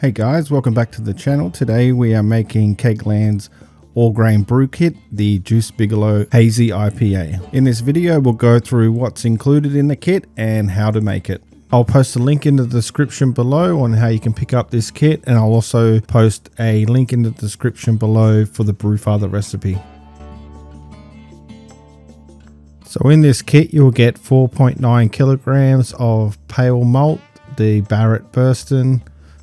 Hey guys, welcome back to the channel. Today we are making KegLand's all grain brew kit, the Juice Bigalow Hazy IPA. In this video we'll go through what's included in the kit and how to make it. I'll post a link in the description below on how you can pick up this kit, and I'll also post a link in the description below for the BrewFather recipe. So in this kit you'll get 4.9 kilograms of pale malt, the Barrett Burston,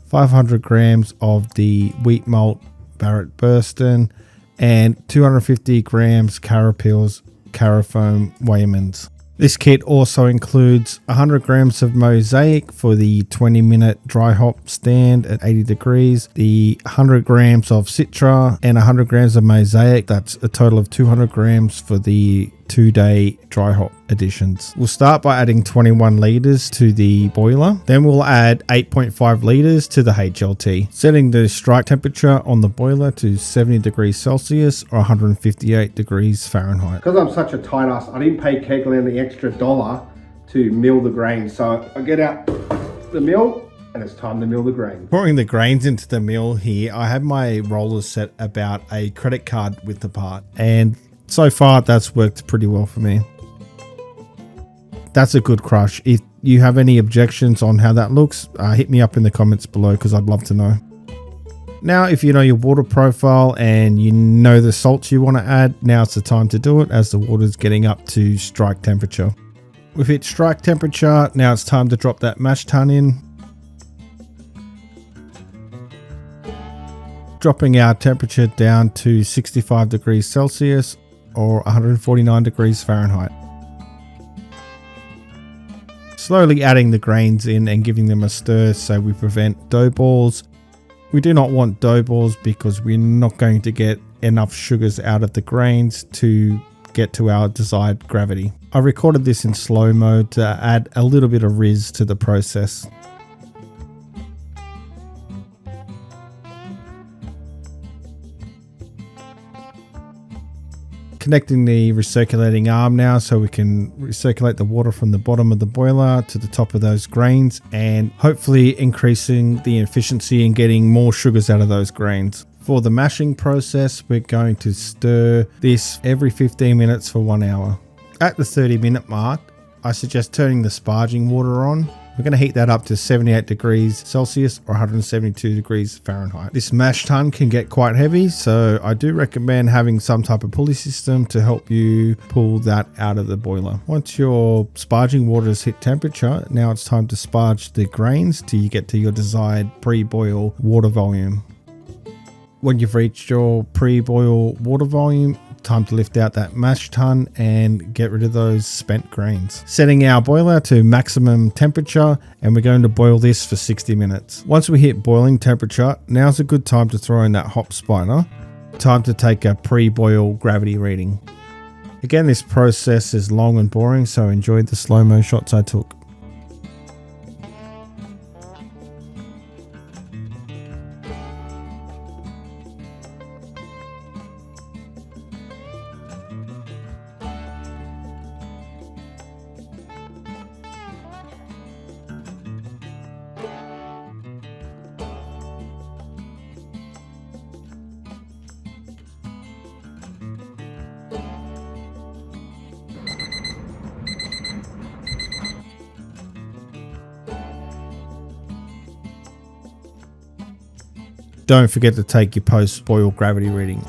500 grams of the wheat malt Barrett Burston, and 250 grams Carapils Carafoam Wayman's. This kit also includes 100 grams of Mosaic for the 20-minute dry hop stand at 80 degrees, the 100 grams of Citra, and 100 grams of Mosaic. That's a total of 200 grams for the 2-day dry hop additions. We'll start by adding 21 liters to the boiler. Then we'll add 8.5 liters to the HLT, setting the strike temperature on the boiler to 70 degrees Celsius or 158 degrees Fahrenheit. Because I'm such a tight ass, I didn't pay KegLand the extra $1 to mill the grains. So I get out the mill and it's time to mill the grains. Pouring the grains into the mill here, I have my rollers set about a credit card width apart, and so far that's worked pretty well for me. That's a good crush. If you have any objections on how that looks, hit me up in the comments below because I'd love to know. Now if you know your water profile and you know the salts you want to add, now's the time to do it as the water's getting up to strike temperature. We've hit strike temperature, now it's time to drop that mash tun in. Dropping our temperature down to 65 degrees Celsius or 149 degrees Fahrenheit. Slowly adding the grains in and giving them a stir so we prevent dough balls. We do not want dough balls because we're not going to get enough sugars out of the grains to get to our desired gravity. I recorded this in slow mo to add a little bit of rizz to the process. Connecting the recirculating arm now so we can recirculate the water from the bottom of the boiler to the top of those grains, and hopefully increasing the efficiency and getting more sugars out of those grains. For the mashing process, we're going to stir this every 15 minutes for 1 hour. At the 30-minute mark, I suggest turning the sparging water on. We're going to heat that up to 78 degrees Celsius or 172 degrees Fahrenheit. This mash tun can get quite heavy, so I do recommend having some type of pulley system to help you pull that out of the boiler. Once your sparging water has hit temperature, now it's time to sparge the grains till you get to your desired pre-boil water volume. When you've reached your pre-boil water volume, time to lift out that mash tun and get rid of those spent grains. Setting our boiler to maximum temperature, and we're going to boil this for 60 minutes. Once we hit boiling temperature, now's a good time to throw in that hop spider. Time to take a pre-boil gravity reading. Again, this process is long and boring, so enjoy the slow-mo shots I took. Don't forget to take your post-boil gravity reading.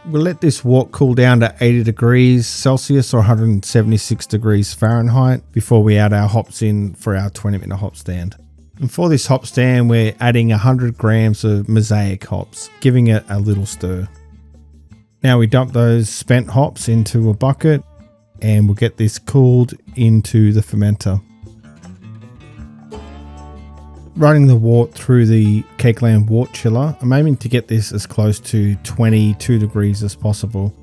We'll let this wort cool down to 80 degrees Celsius or 176 degrees Fahrenheit before we add our hops in for our 20-minute hop stand. And for this hop stand, we're adding 100 grams of Mosaic hops, giving it a little stir. Now we dump those spent hops into a bucket, and we'll get this cooled into the fermenter. Running the wort through the KegLand wort chiller, I'm aiming to get this as close to 22 degrees as possible.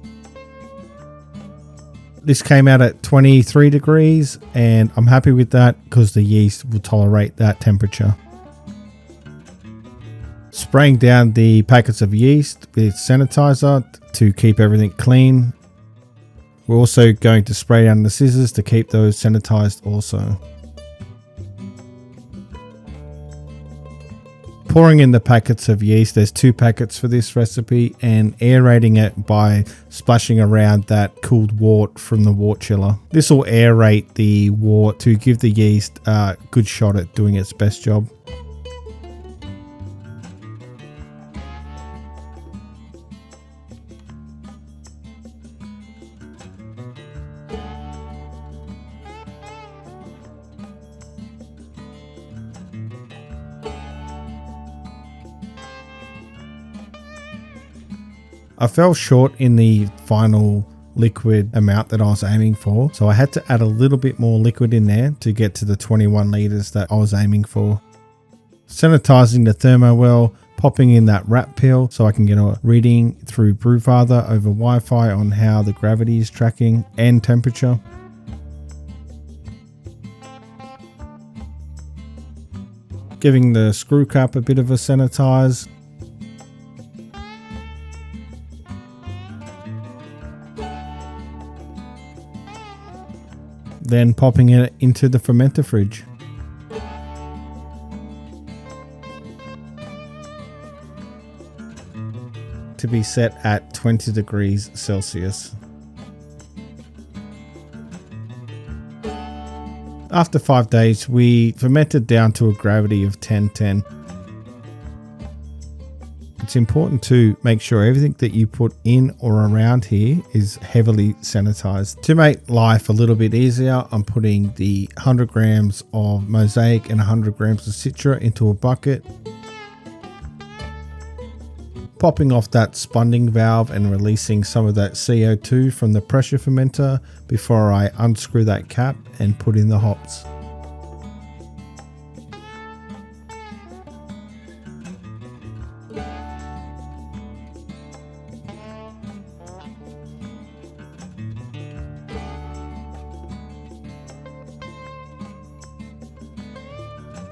This came out at 23 degrees and I'm happy with that because the yeast will tolerate that temperature. Spraying down the packets of yeast with sanitizer to keep everything clean. We're also going to spray down the scissors to keep those sanitized also. Pouring in the packets of yeast, there's 2 packets for this recipe, and aerating it by splashing around that cooled wort from the wort chiller. This will aerate the wort to give the yeast a good shot at doing its best job. I fell short in the final liquid amount that I was aiming for, so I had to add a little bit more liquid in there to get to the 21 liters that I was aiming for. Sanitizing the thermo well, popping in that wrap peel so I can get a reading through BrewFather over Wi-Fi on how the gravity is tracking and temperature. Giving the screw cap a bit of a sanitize. Then popping it into the fermenter fridge. To be set at 20 degrees Celsius. After 5 days, we fermented down to a gravity of 1010. It's important to make sure everything that you put in or around here is heavily sanitized. To make life a little bit easier, I'm putting the 100 grams of Mosaic and 100 grams of Citra into a bucket. Popping off that spunding valve and releasing some of that CO2 from the pressure fermenter before I unscrew that cap and put in the hops.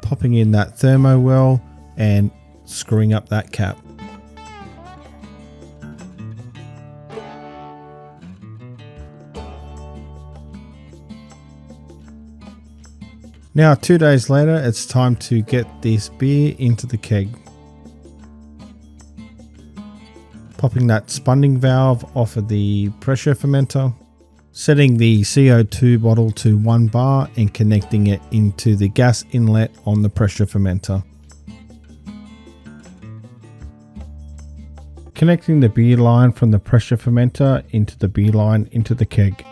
Popping in that thermo well and screwing up that cap. Now 2 days later, it's time to get this beer into the keg. Popping that spunding valve off of the pressure fermenter. Setting the CO2 bottle to 1 bar and connecting it into the gas inlet on the pressure fermenter. Connecting the beer line from the pressure fermenter into the beer line into the keg.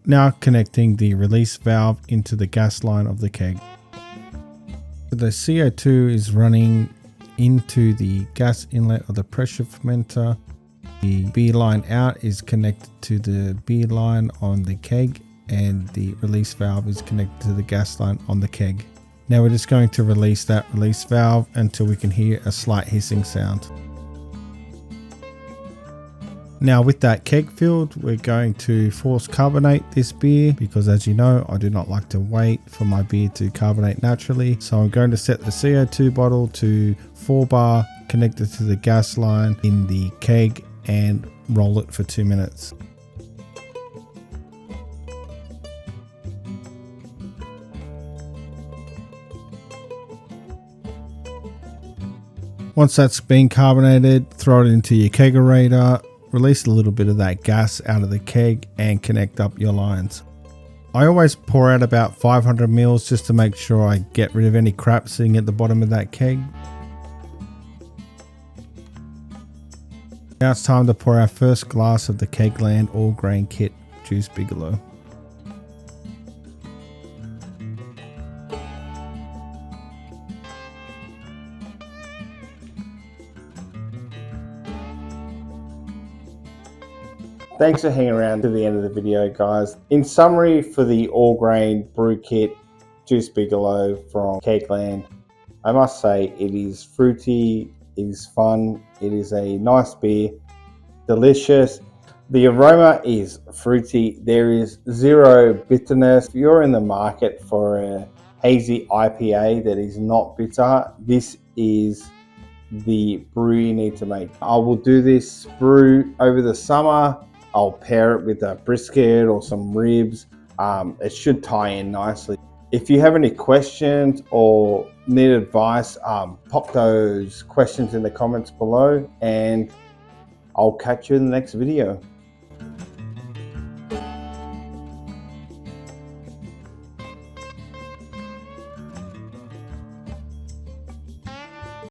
Now connecting the release valve into the gas line of the keg. The CO2 is running into the gas inlet of the pressure fermenter. The beer line out is connected to the beer line on the keg, and the release valve is connected to the gas line on the keg. Now we're just going to release that release valve until we can hear a slight hissing sound. Now with that keg filled, we're going to force carbonate this beer because, as you know, I do not like to wait for my beer to carbonate naturally. So I'm going to set the CO2 bottle to 4 bar connected to the gas line in the keg and roll it for 2 minutes. Once that's been carbonated, throw it into your kegerator, release a little bit of that gas out of the keg and connect up your lines. I always pour out about 500 mils just to make sure I get rid of any crap sitting at the bottom of that keg. Now it's time to pour our first glass of the KegLand all grain kit Juice Bigalow. Thanks for hanging around to the end of the video, guys. In summary, for the all grain brew kit Juice Bigalow from KegLand, I must say it is fruity, it is fun, it is a nice beer, delicious. The aroma is fruity, there is zero bitterness. If you're in the market for a hazy IPA that is not bitter, this is the brew you need to make. I will do this brew over the summer I'll pair it with a brisket or some ribs. It should tie in nicely. If you have any questions or need advice, pop those questions in the comments below, and I'll catch you in the next video.